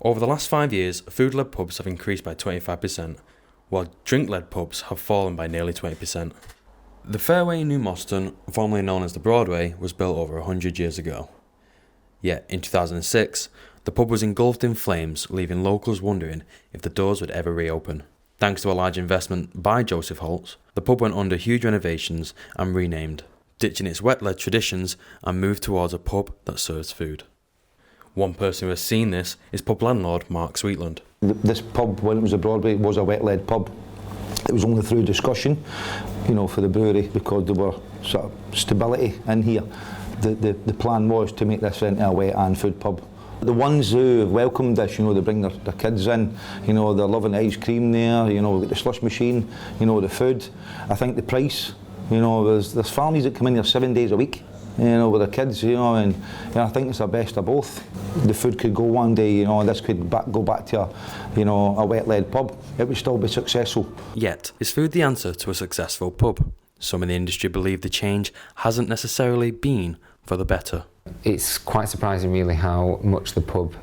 Over the last 5 years, food-led pubs have increased by 25%, while drink-led pubs have fallen by nearly 20%. The Fairway in New Moston, formerly known as the Broadway, was built over 100 years ago. Yet, in 2006, the pub was engulfed in flames, leaving locals wondering if the doors would ever reopen. Thanks to a large investment by Joseph Holtz, the pub went under huge renovations and renamed, ditching its wet-led traditions and moved towards a pub that serves food. One person who has seen this is pub landlord Mark Sweetland. This pub, when it was a Broadway, was a wet-led pub. It was only through discussion, for the brewery, because there were sort of stability in here. The plan was to make this into a wet and food pub. The ones who welcomed this, they bring their kids in, they're loving ice cream there, we've got the slush machine, the food. I think the price, there's families that come in here 7 days a week, with their kids, and I think it's the best of both. The food could go one day, this could go back to a wet-led pub. It would still be successful. Yet, is food the answer to a successful pub? Some in the industry believe the change hasn't necessarily been for the better. It's quite surprising really how much the pub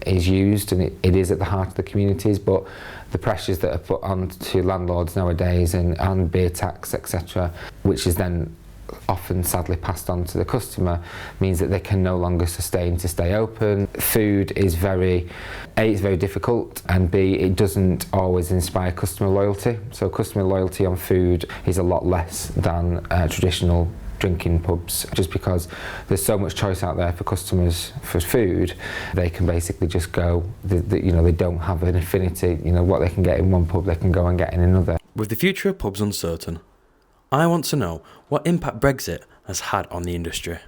is used, and it is at the heart of the communities, but the pressures that are put on to landlords nowadays and beer tax, etc., which is then often sadly passed on to the customer, means that they can no longer sustain to stay open. Food is it's very difficult, and B, it doesn't always inspire customer loyalty. So customer loyalty on food is a lot less than traditional drinking pubs, just because there's so much choice out there for customers for food. They can basically just go, they don't have an affinity, what they can get in one pub they can go and get in another. With the future of pubs uncertain, I want to know what impact Brexit has had on the industry.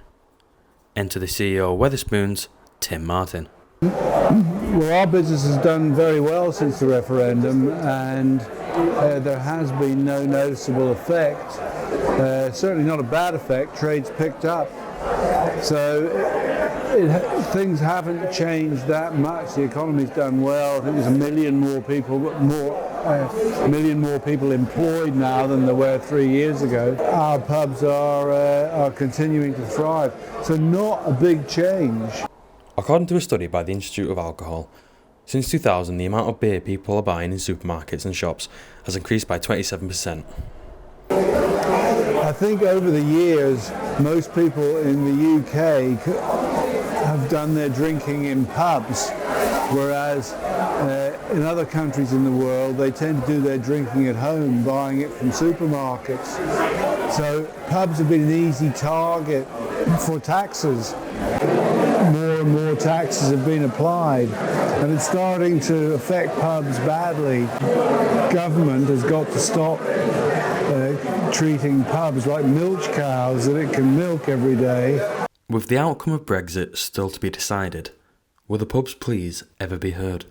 Enter the CEO of Wetherspoons, Tim Martin. Well, our business has done very well since the referendum, and there has been no noticeable effect. Certainly not a bad effect. Trade's picked up. So things haven't changed that much. The economy's done well. I think there's a million more people employed now than there were 3 years ago. Our pubs are continuing to thrive. So not a big change. According to a study by the Institute of Alcohol, since 2000 the amount of beer people are buying in supermarkets and shops has increased by 27%. I think over the years, most people in the UK have done their drinking in pubs, whereas in other countries in the world, they tend to do their drinking at home, buying it from supermarkets. So pubs have been an easy target for taxes. More and more taxes have been applied, and it's starting to affect pubs badly. Government has got to stop treating pubs like milch cows that it can milk every day. With the outcome of Brexit still to be decided, will the pubs please ever be heard?